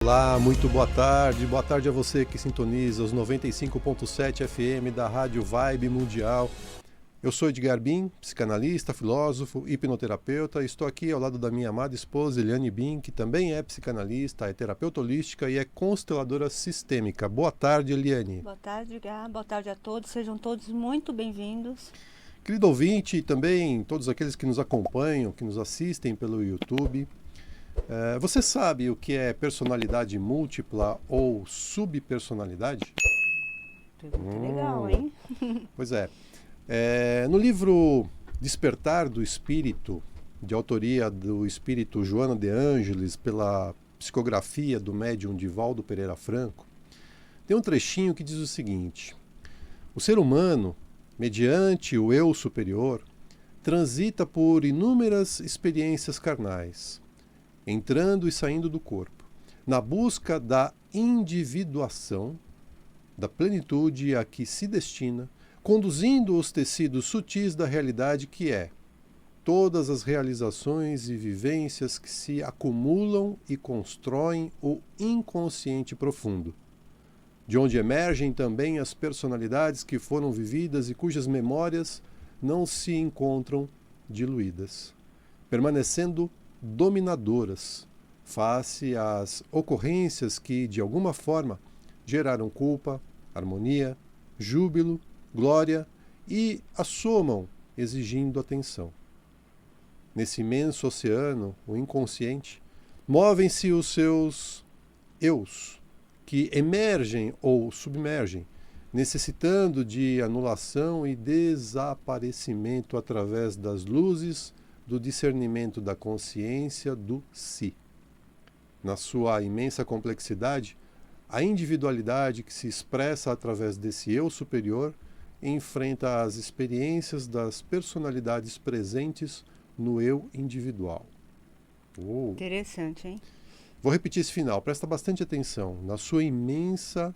Olá, muito boa tarde. Boa tarde a você que sintoniza os 95.7 FM da Rádio Vibe Mundial. Eu sou Edgar Bin, psicanalista, filósofo, hipnoterapeuta. Estou aqui ao lado da minha amada esposa Eliane Bin, que também é psicanalista, é terapeuta holística e é consteladora sistêmica. Boa tarde, Eliane. Boa tarde, Edgar. Boa tarde a todos. Sejam todos muito bem-vindos. Querido ouvinte e também todos aqueles que nos acompanham, que nos assistem pelo YouTube. Você sabe o que é personalidade múltipla ou subpersonalidade? Pergunta legal, hein? Pois é. No livro Despertar do Espírito, de autoria do espírito Joana de Ângeles, pela psicografia do médium Divaldo Pereira Franco, tem um trechinho que diz o seguinte: o ser humano, mediante o eu superior, transita por inúmeras experiências carnais, entrando e saindo do corpo, na busca da individuação, da plenitude a que se destina, conduzindo os tecidos sutis da realidade que é todas as realizações e vivências que se acumulam e constroem o inconsciente profundo, de onde emergem também as personalidades que foram vividas e cujas memórias não se encontram diluídas, permanecendo dominadoras face às ocorrências que, de alguma forma, geraram culpa, harmonia, júbilo, glória e assomam, exigindo atenção. Nesse imenso oceano, o inconsciente, movem-se os seus eus, que emergem ou submergem, necessitando de anulação e desaparecimento através das luzes do discernimento da consciência do si. Na sua imensa complexidade, a individualidade que se expressa através desse eu superior enfrenta as experiências das personalidades presentes no eu individual. Interessante, hein? Vou repetir esse final, presta bastante atenção. Na sua imensa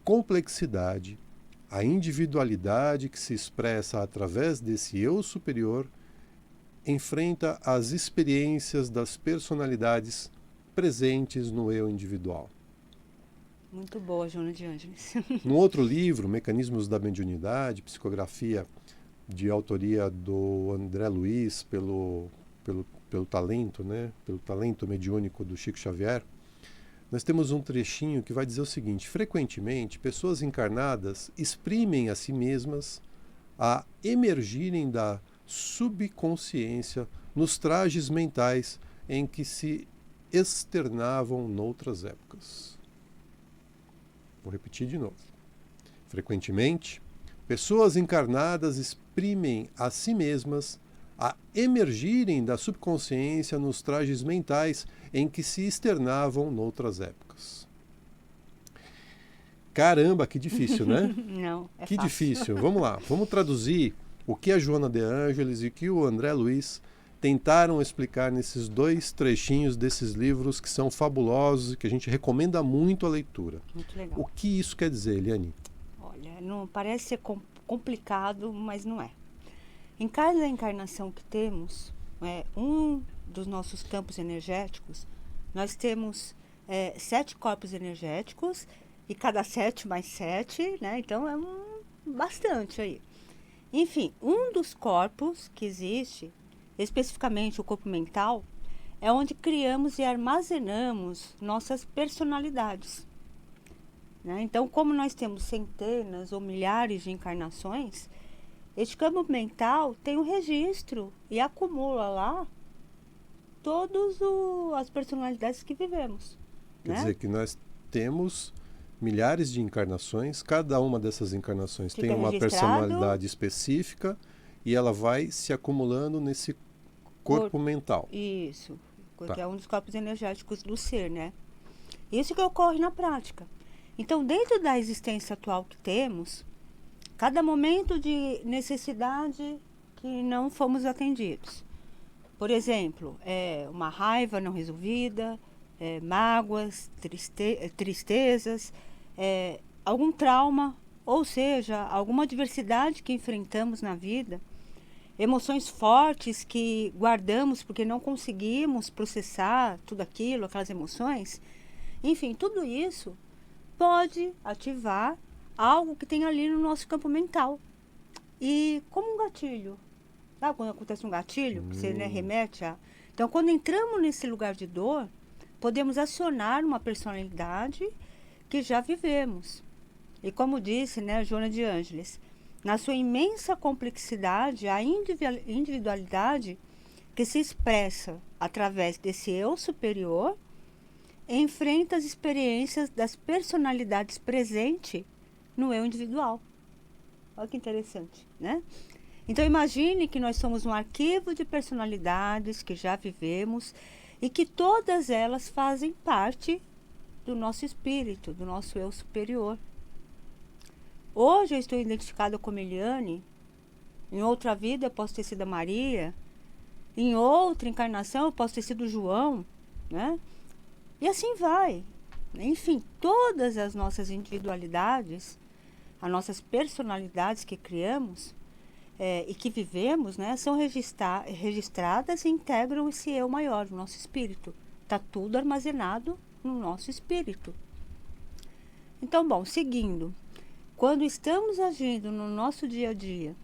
complexidade, a individualidade que se expressa através desse eu superior enfrenta as experiências das personalidades presentes no eu individual. Muito boa, Joana de Ângeles. No outro livro, Mecanismos da Mediunidade, psicografia de autoria do André Luiz pelo talento, né? Pelo talento mediúnico do Chico Xavier, nós temos um trechinho que vai dizer o seguinte: frequentemente, pessoas encarnadas exprimem a si mesmas a emergirem da subconsciência nos trajes mentais em que se externavam noutras épocas. Vou repetir de novo. Frequentemente, pessoas encarnadas exprimem a si mesmas a emergirem da subconsciência nos trajes mentais em que se externavam noutras épocas. Caramba, que difícil, né? Não, é que fácil. difícil. Vamos lá, vamos traduzir o que a Joana de Ângeles e o que o André Luiz tentaram explicar nesses dois trechinhos desses livros que são fabulosos e que a gente recomenda muito a leitura. Muito legal. O que isso quer dizer, Eliane? Olha, não parece ser complicado, mas não é. Em cada encarnação que temos, um dos nossos campos energéticos, nós temos 7 corpos energéticos e cada 7 mais 7, né? Então é bastante aí. Enfim, um dos corpos que existe, especificamente o corpo mental, é onde criamos e armazenamos nossas personalidades. Né? Então, como nós temos centenas ou milhares de encarnações, este campo mental tem um registro e acumula lá todas as personalidades que vivemos. Quer dizer que nós temos milhares de encarnações, cada uma dessas encarnações tem uma personalidade específica e ela vai se acumulando nesse corpo mental. Isso, porque é um dos corpos energéticos do ser, né? Isso que ocorre na prática. Então, dentro da existência atual que temos, cada momento de necessidade que não fomos atendidos. Por exemplo, uma raiva não resolvida, mágoas, tristezas, algum trauma, ou seja, alguma adversidade que enfrentamos na vida, emoções fortes que guardamos porque não conseguimos processar tudo aquilo, aquelas emoções. Enfim, tudo isso pode ativar algo que tem ali no nosso campo mental. E como um gatilho, sabe quando acontece um gatilho, que você, né, remete a... Então, quando entramos nesse lugar de dor, podemos acionar uma personalidade que já vivemos. E como disse, né, Joana de Ângeles, na sua imensa complexidade, a individualidade que se expressa através desse eu superior enfrenta as experiências das personalidades presentes no eu individual. Olha que interessante, né? Então imagine que nós somos um arquivo de personalidades que já vivemos e que todas elas fazem parte do nosso espírito, do nosso eu superior. Hoje eu estou identificada como Eliane, em outra vida eu posso ter sido a Maria, em outra encarnação eu posso ter sido o João, né? E assim vai. Enfim, todas as nossas individualidades, as nossas personalidades que criamos e que vivemos, né, são registradas e integram esse eu maior, o nosso espírito. Está tudo armazenado no nosso espírito. Então, bom, seguindo. Quando estamos agindo no nosso dia a dia,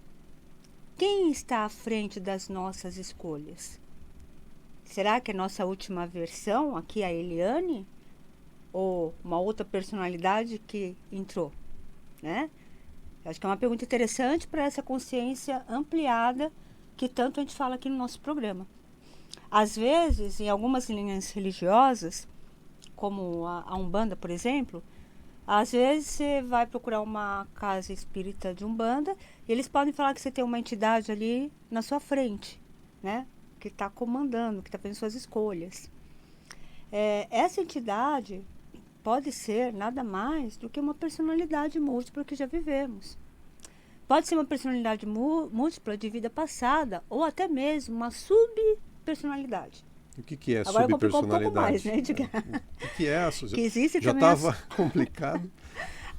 quem está à frente das nossas escolhas? Será que é a nossa última versão, aqui a Eliane? Ou uma outra personalidade que entrou, né? Acho que é uma pergunta interessante para essa consciência ampliada que tanto a gente fala aqui no nosso programa. Às vezes, em algumas linhas religiosas, como a Umbanda, por exemplo, às vezes você vai procurar uma casa espírita de Umbanda e eles podem falar que você tem uma entidade ali na sua frente, né? Que está comandando, que está fazendo suas escolhas. Essa entidade pode ser nada mais do que uma personalidade múltipla que já vivemos. Pode ser uma personalidade múltipla de vida passada ou até mesmo uma subpersonalidade. O que é agora subpersonalidade? Um pouco mais, né, Edgar? O que é? Que existe já estava complicado.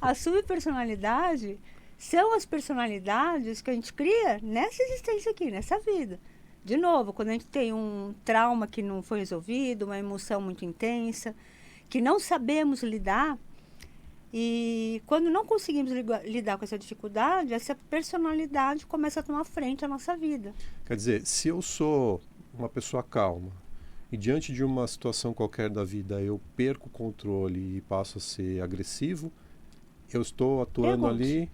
A subpersonalidade são as personalidades que a gente cria nessa existência aqui, nessa vida. De novo, quando a gente tem um trauma que não foi resolvido, uma emoção muito intensa, que não sabemos lidar, e quando não conseguimos lidar com essa dificuldade, essa personalidade começa a tomar frente à nossa vida. Quer dizer, se eu sou uma pessoa calma e diante de uma situação qualquer da vida eu perco o controle e passo a ser agressivo, eu estou atuando ali.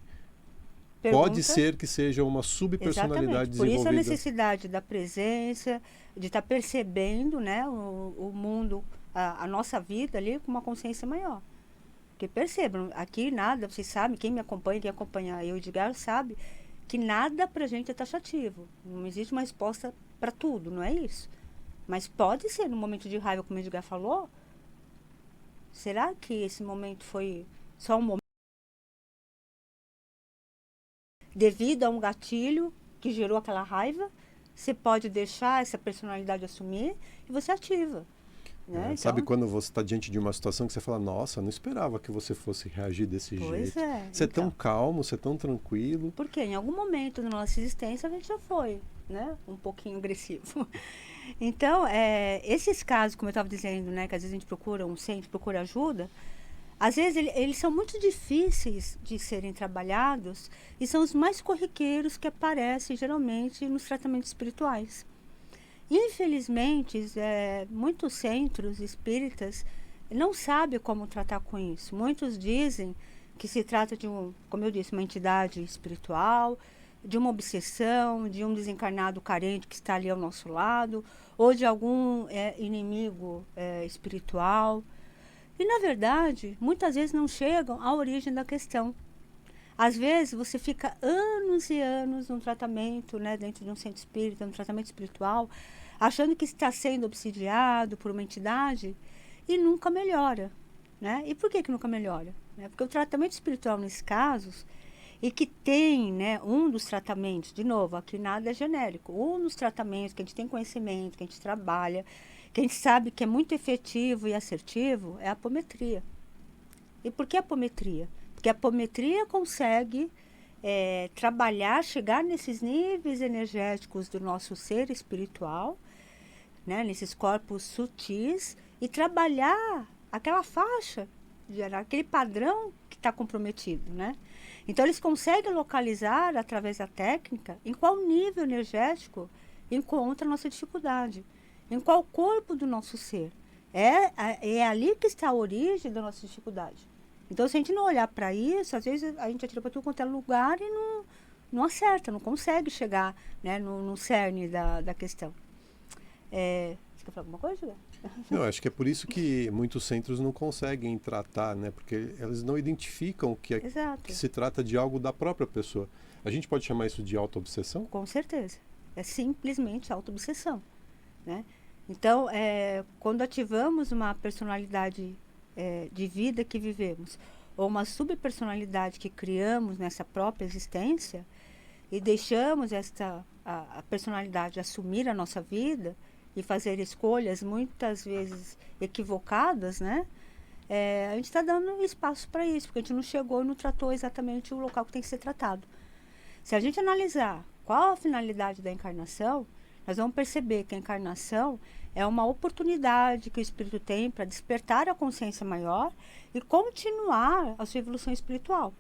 Pode ser que seja uma subpersonalidade desenvolvida. Por isso a necessidade da presença, de estar percebendo, né, o mundo, a nossa vida ali com uma consciência maior. Porque percebam, aqui nada, vocês sabem, quem me acompanha, quem acompanha eu e o Edgar sabe que nada pra gente é taxativo. Não existe uma resposta para tudo, não é isso. Mas pode ser, no momento de raiva, como o Edgar falou, será que esse momento foi só um momento devido a um gatilho que gerou aquela raiva? Você pode deixar essa personalidade assumir e você ativa. Né? Então, sabe quando você está diante de uma situação que você fala, nossa, não esperava que você fosse reagir desse jeito. Você é tão calmo, você é tão tranquilo. Porque em algum momento da nossa existência a gente já foi, né, um pouquinho agressivo. Então, esses casos, como eu estava dizendo, né, que às vezes a gente procura um centro, procura ajuda, às vezes eles são muito difíceis de serem trabalhados e são os mais corriqueiros que aparecem geralmente nos tratamentos espirituais. Infelizmente, muitos centros espíritas não sabem como tratar com isso. Muitos dizem que se trata de, como eu disse, uma entidade espiritual, de uma obsessão, de um desencarnado carente que está ali ao nosso lado, ou de algum inimigo espiritual. E, na verdade, muitas vezes não chegam à origem da questão. Às vezes, você fica anos e anos num tratamento, né, dentro de um centro espírita, num tratamento espiritual, achando que está sendo obsidiado por uma entidade e nunca melhora. Né? E por que nunca melhora? Porque o tratamento espiritual, nesses casos, e que tem, né, um dos tratamentos, de novo, aqui nada é genérico, um dos tratamentos que a gente tem conhecimento, que a gente trabalha, que a gente sabe que é muito efetivo e assertivo, é a apometria. E por que a apometria? Porque a apometria consegue trabalhar, chegar nesses níveis energéticos do nosso ser espiritual, né, nesses corpos sutis, e trabalhar aquela faixa, aquele padrão que está comprometido, né? Então eles conseguem localizar através da técnica em qual nível energético encontra a nossa dificuldade, em qual corpo do nosso ser. É ali que está a origem da nossa dificuldade. Então, se a gente não olhar para isso, às vezes a gente atira para tudo quanto é lugar e não acerta, não consegue chegar, né, no cerne da questão. Você quer falar alguma coisa, Julia? Não, acho que é por isso que muitos centros não conseguem tratar, né? Porque eles não identificam Exato. que se trata de algo da própria pessoa. A gente pode chamar isso de autoobsessão? Com certeza. É simplesmente autoobsessão, né? Então, quando ativamos uma personalidade de vida que vivemos, ou uma subpersonalidade que criamos nessa própria existência, e deixamos a personalidade assumir a nossa vida e fazer escolhas muitas vezes equivocadas, né? A gente está dando espaço para isso, porque a gente não chegou e não tratou exatamente o local que tem que ser tratado. Se a gente analisar qual a finalidade da encarnação, nós vamos perceber que a encarnação é uma oportunidade que o espírito tem para despertar a consciência maior e continuar a sua evolução espiritual.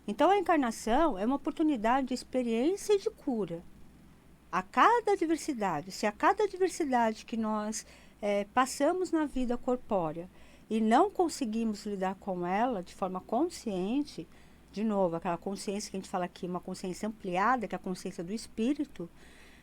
Então, a encarnação é uma oportunidade de experiência e de cura. A cada adversidade, se a cada adversidade que nós passamos na vida corpórea e não conseguimos lidar com ela de forma consciente, de novo, aquela consciência que a gente fala aqui, uma consciência ampliada, que é a consciência do espírito,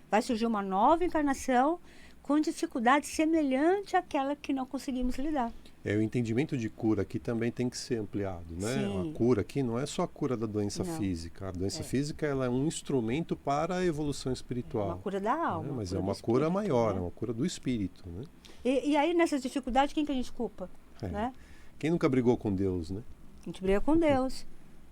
vai surgir uma nova encarnação com dificuldade semelhante àquela que não conseguimos lidar. O entendimento de cura aqui também tem que ser ampliado, né? Sim. A cura aqui não é só a cura da doença física. A doença física ela é um instrumento para a evolução espiritual. É uma cura da alma. Né? Mas é uma cura maior, é uma cura do espírito, né? E aí, nessas dificuldades, quem que a gente culpa? Né? Quem nunca brigou com Deus, né? A gente briga com Deus.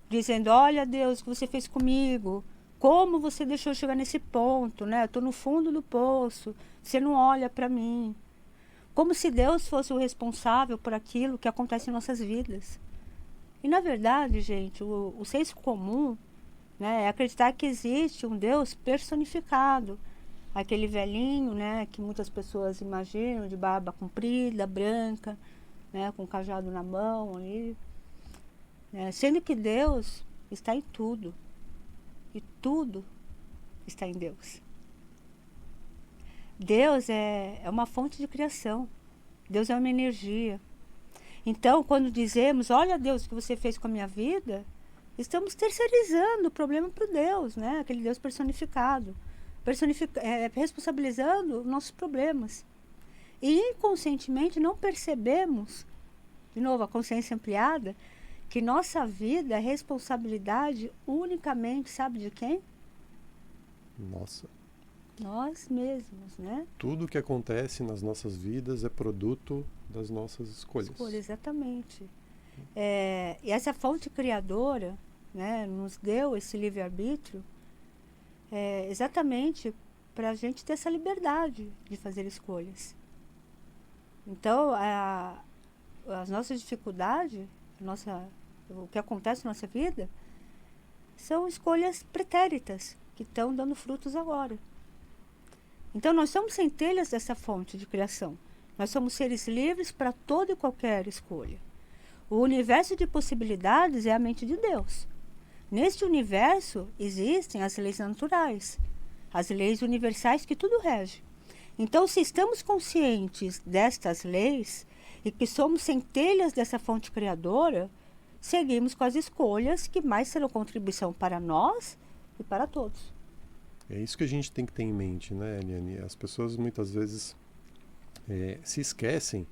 Dizendo, olha Deus, o que você fez comigo? Como você deixou eu chegar nesse ponto, né? Eu estou no fundo do poço, você não olha para mim. Como se Deus fosse o responsável por aquilo que acontece em nossas vidas. E, na verdade, gente, o senso comum, né, é acreditar que existe um Deus personificado. Aquele velhinho, né, que muitas pessoas imaginam, de barba comprida, branca, né, com um cajado na mão ali. Sendo que Deus está em tudo. E tudo está em Deus. Deus é uma fonte de criação. Deus é uma energia. Então, quando dizemos, olha Deus, o que você fez com a minha vida, estamos terceirizando o problema para o Deus, né? Aquele Deus personificado. Responsabilizando nossos problemas. E inconscientemente não percebemos, de novo, a consciência ampliada, que nossa vida é responsabilidade unicamente, sabe de quem? Nossa. Nós mesmos, né? Tudo que acontece nas nossas vidas é produto das nossas escolhas. Exatamente. E essa fonte criadora, né, nos deu esse livre-arbítrio exatamente para a gente ter essa liberdade de fazer escolhas. Então, as nossas dificuldades, o que acontece na nossa vida, são escolhas pretéritas que estão dando frutos agora. Então, nós somos centelhas dessa fonte de criação. Nós somos seres livres para toda e qualquer escolha. O universo de possibilidades é a mente de Deus. Neste universo existem as leis naturais, as leis universais que tudo rege. Então, se estamos conscientes destas leis e que somos centelhas dessa fonte criadora, seguimos com as escolhas que mais serão contribuição para nós e para todos. É isso que a gente tem que ter em mente, né, Eliane? As pessoas muitas vezes se esquecem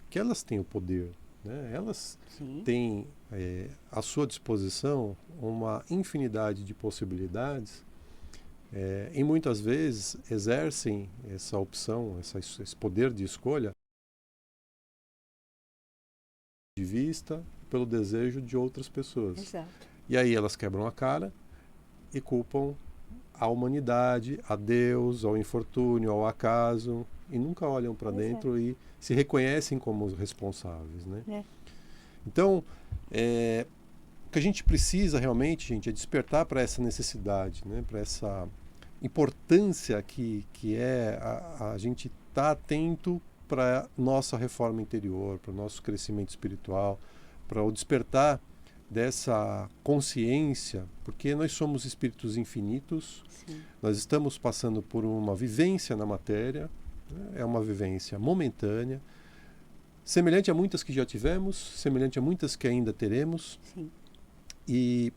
que elas têm o poder, né? Elas têm à sua disposição uma infinidade de possibilidades e muitas vezes exercem essa opção, esse poder de escolha de vista pelo desejo de outras pessoas. Exato. E aí elas quebram a cara e culpam a humanidade, a Deus, ao infortúnio, ao acaso, e nunca olham para dentro e se reconhecem como responsáveis, né? Então, o que a gente precisa realmente, gente, é despertar para essa necessidade, né? Para essa importância que é a gente estar atento para nossa reforma interior, para o nosso crescimento espiritual, para o despertar dessa consciência, porque nós somos espíritos infinitos, Sim. nós estamos passando por uma vivência na matéria, né? É uma vivência momentânea, semelhante a muitas que já tivemos, semelhante a muitas que ainda teremos. Sim. E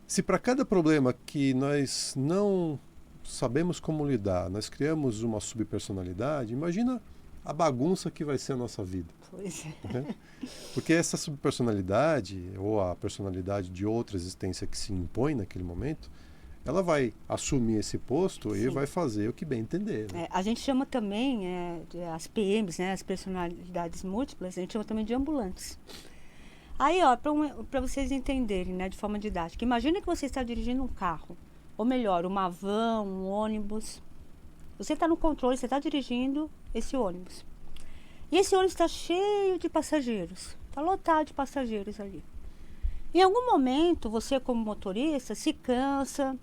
se para cada problema que nós não sabemos como lidar, nós criamos uma subpersonalidade, imagina a bagunça que vai ser a nossa vida. Pois é. Né? Porque essa subpersonalidade, ou a personalidade de outra existência que se impõe naquele momento, ela vai assumir esse posto e Sim. vai fazer o que bem entender. Né? A gente chama também as PMs, né, as personalidades múltiplas, a gente chama também de ambulantes. Aí, ó, para vocês entenderem, né, de forma didática, imagina que você está dirigindo um carro, ou melhor, uma van, um ônibus. Você está no controle, você está dirigindo esse ônibus. E esse ônibus está cheio de passageiros, está lotado de passageiros ali. Em algum momento, você como motorista se cansa,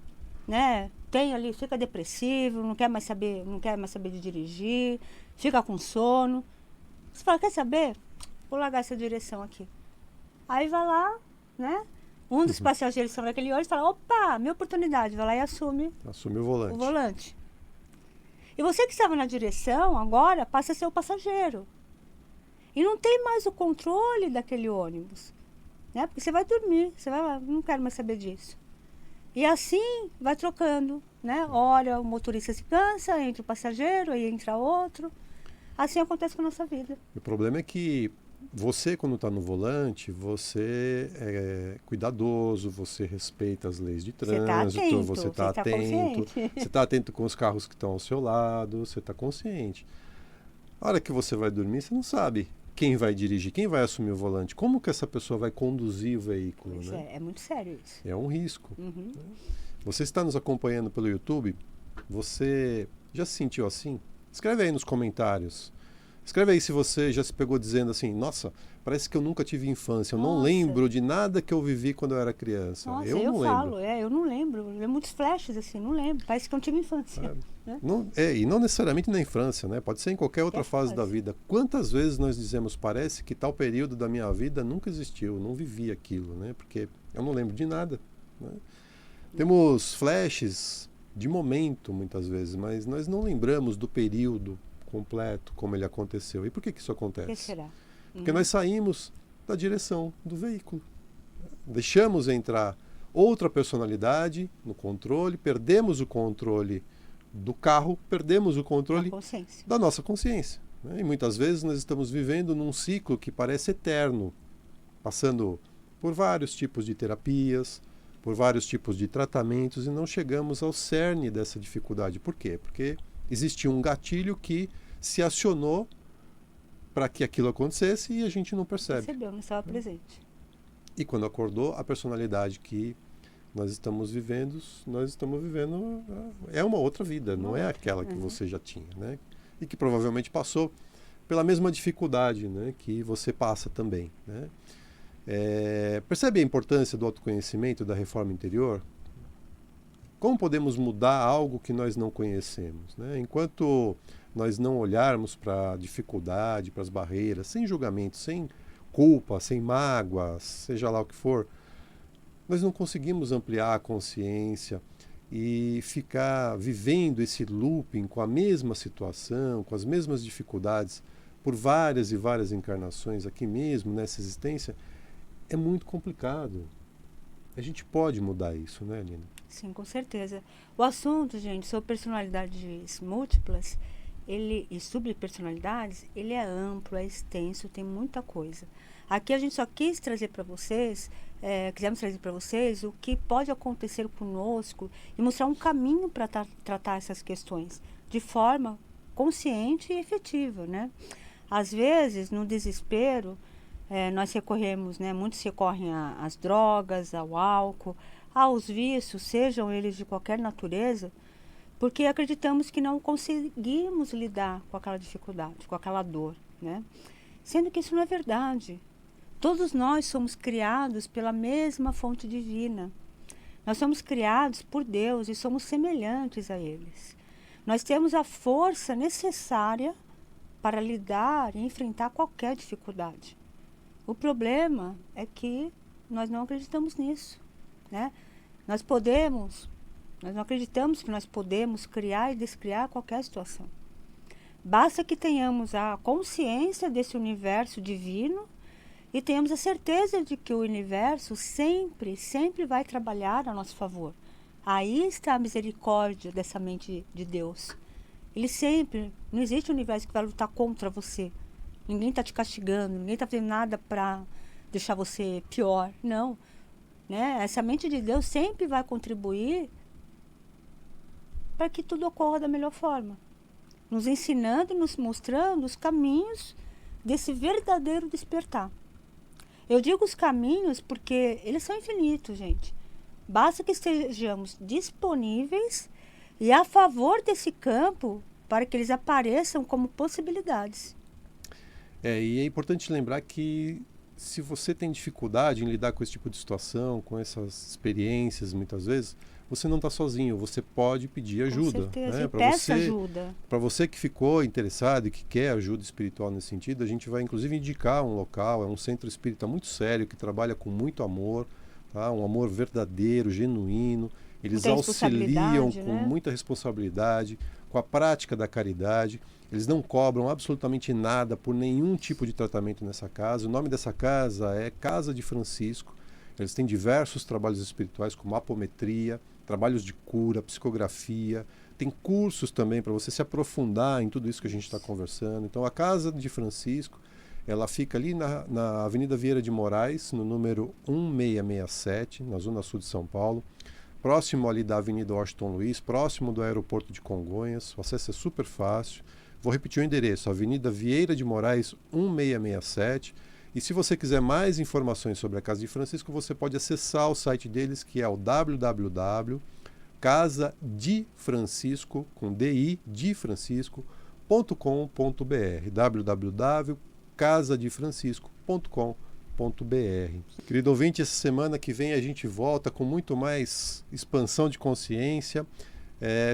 né? Tem ali, fica depressivo, não quer mais saber de dirigir, fica com sono. Você fala, quer saber? Vou largar essa direção aqui. Aí vai lá, né? Um dos passageiros que estava naquele ônibus fala, opa, minha oportunidade, vai lá e assume o volante. E você que estava na direção, agora passa a ser o passageiro. E não tem mais o controle daquele ônibus. Né? Porque você vai dormir, você vai lá, não quero mais saber disso. E assim vai trocando, né? Ora o motorista se cansa, entra o passageiro, aí entra outro. Assim acontece com a nossa vida. O problema é que você, quando está no volante, você é cuidadoso, você respeita as leis de trânsito, você está atento, você está atento com os carros que estão ao seu lado, você está consciente. A hora que você vai dormir, você não sabe quem vai dirigir, quem vai assumir o volante, como que essa pessoa vai conduzir o veículo. Pois né? É muito sério isso. É um risco. Uhum. Você está nos acompanhando pelo YouTube, você já se sentiu assim? Escreve aí nos comentários. Escreve aí se você já se pegou dizendo assim, nossa, parece que eu nunca tive infância, eu não lembro de nada que eu vivi quando eu era criança. Nossa, eu não falo, lembro. eu não lembro. Eu lembro muitos flashes assim, não lembro. Parece que eu não tive infância. Né? E não necessariamente na infância, né? Pode ser em qualquer outra fase da vida. Quantas vezes nós dizemos, parece que tal período da minha vida nunca existiu, não vivi aquilo, né? Porque eu não lembro de nada. Né? Temos flashes de momento, muitas vezes, mas nós não lembramos do período completo, como ele aconteceu. E por que isso acontece? Por que será? Porque nós saímos da direção do veículo. Deixamos entrar outra personalidade no controle, perdemos o controle do carro, perdemos o controle da nossa consciência. Né? E muitas vezes nós estamos vivendo num ciclo que parece eterno, passando por vários tipos de terapias, por vários tipos de tratamentos e não chegamos ao cerne dessa dificuldade. Por quê? Porque existia um gatilho que se acionou para que aquilo acontecesse e a gente não percebe. Percebeu, não estava presente. E quando acordou, a personalidade que nós estamos vivendo é uma outra vida, não é aquela que você já tinha, né? E que provavelmente passou pela mesma dificuldade, né, que você passa também, né? Percebe a importância do autoconhecimento, da reforma interior? Como podemos mudar algo que nós não conhecemos, né? Enquanto nós não olharmos para a dificuldade, para as barreiras, sem julgamento, sem culpa, sem mágoas, seja lá o que for, nós não conseguimos ampliar a consciência e ficar vivendo esse looping com a mesma situação, com as mesmas dificuldades, por várias e várias encarnações aqui mesmo, nessa existência, é muito complicado. A gente pode mudar isso, né, Nina? Sim, com certeza. O assunto, gente, sobre personalidades múltiplas e subpersonalidades, ele é amplo, é extenso, tem muita coisa. Aqui a gente só quis trazer para vocês, quisemos trazer para vocês o que pode acontecer conosco e mostrar um caminho para tratar essas questões de forma consciente e efetiva, né? Às vezes, no desespero, nós recorremos, né? Muitos recorrem às drogas, ao álcool, aos vícios, sejam eles de qualquer natureza, porque acreditamos que não conseguimos lidar com aquela dificuldade, com aquela dor, né? Sendo que isso não é verdade. Todos nós somos criados pela mesma fonte divina. Nós somos criados por Deus e somos semelhantes a eles. Nós temos a força necessária para lidar e enfrentar qualquer dificuldade. O problema é que nós não acreditamos nisso, né? Nós não acreditamos que nós podemos criar e descriar qualquer situação. Basta que tenhamos a consciência desse universo divino e tenhamos a certeza de que o universo sempre, sempre vai trabalhar a nosso favor. Aí está a misericórdia dessa mente de Deus. Ele sempre, não existe um universo que vai lutar contra você. Ninguém está te castigando, ninguém está fazendo nada para deixar você pior. Não. Né? Essa mente de Deus sempre vai contribuir para que tudo ocorra da melhor forma. Nos ensinando, nos mostrando os caminhos desse verdadeiro despertar. Eu digo os caminhos porque eles são infinitos, gente. Basta que estejamos disponíveis e a favor desse campo para que eles apareçam como possibilidades. E é importante lembrar que se você tem dificuldade em lidar com esse tipo de situação, com essas experiências, muitas vezes, você não está sozinho, você pode pedir ajuda. Com certeza, né? peça ajuda. Para você que ficou interessado e que quer ajuda espiritual nesse sentido, a gente vai inclusive indicar um local, é um centro espírita muito sério, que trabalha com muito amor, tá? Um amor verdadeiro, genuíno. Eles auxiliam com muita responsabilidade, com a prática da caridade. Eles não cobram absolutamente nada por nenhum tipo de tratamento nessa casa. O nome dessa casa é Casa de Francisco. Eles têm diversos trabalhos espirituais, como apometria, trabalhos de cura, psicografia. Tem cursos também para você se aprofundar em tudo isso que a gente está conversando. Então, a Casa de Francisco, ela fica ali na Avenida Vieira de Moraes, no número 1667, na Zona Sul de São Paulo. Próximo ali da Avenida Washington Luiz, próximo do aeroporto de Congonhas. O acesso é super fácil. Vou repetir o endereço, Avenida Vieira de Moraes, 1667. E se você quiser mais informações sobre a Casa de Francisco, você pode acessar o site deles, que é o www.casadefrancisco, com DI, de Francisco.com.br, www.casadefrancisco.com.br. Querido ouvinte, essa semana que vem a gente volta com muito mais expansão de consciência.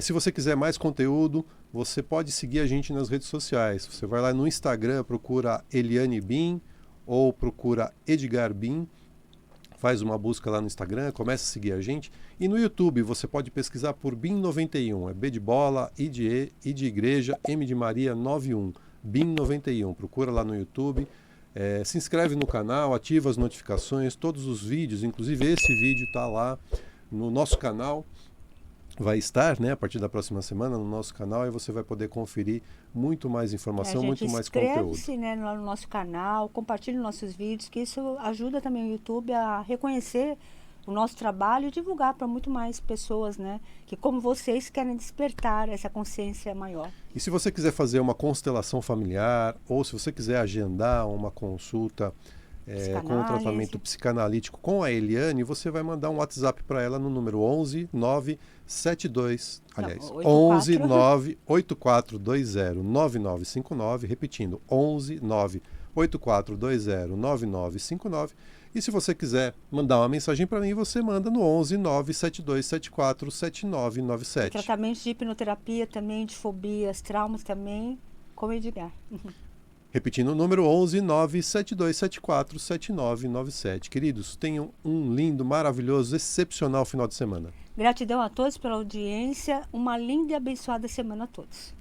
Se você quiser mais conteúdo, você pode seguir a gente nas redes sociais. Você vai lá no Instagram, procura Eliane Bin ou procura Edgar Bin, faz uma busca lá no Instagram, começa a seguir a gente. E no YouTube você pode pesquisar por Bin91, é B de bola, I de E, I de igreja, M de Maria 91, Bin91. Procura lá no YouTube, se inscreve no canal, ativa as notificações, todos os vídeos, inclusive esse vídeo está lá no nosso canal. Vai estar, né, a partir da próxima semana no nosso canal, e você vai poder conferir muito mais informação, muito mais conteúdo. Inscreve-se, né, no nosso canal, compartilhe nossos vídeos, que isso ajuda também o YouTube a reconhecer o nosso trabalho e divulgar para muito mais pessoas, né, que como vocês querem despertar essa consciência maior. E se você quiser fazer uma constelação familiar, ou se você quiser agendar uma consulta com um tratamento psicanalítico com a Eliane, você vai mandar um WhatsApp para ela no número 11 972, aliás, 11 98420 9959, repetindo, 11 98420 9959. E se você quiser mandar uma mensagem para mim, você manda no 11 97274 7997. Tratamentos de hipnoterapia também, de fobias, traumas também, com Edgar. Repetindo o número 11 97274 7997. Queridos, tenham um lindo, maravilhoso, excepcional final de semana. Gratidão a todos pela audiência. Uma linda e abençoada semana a todos.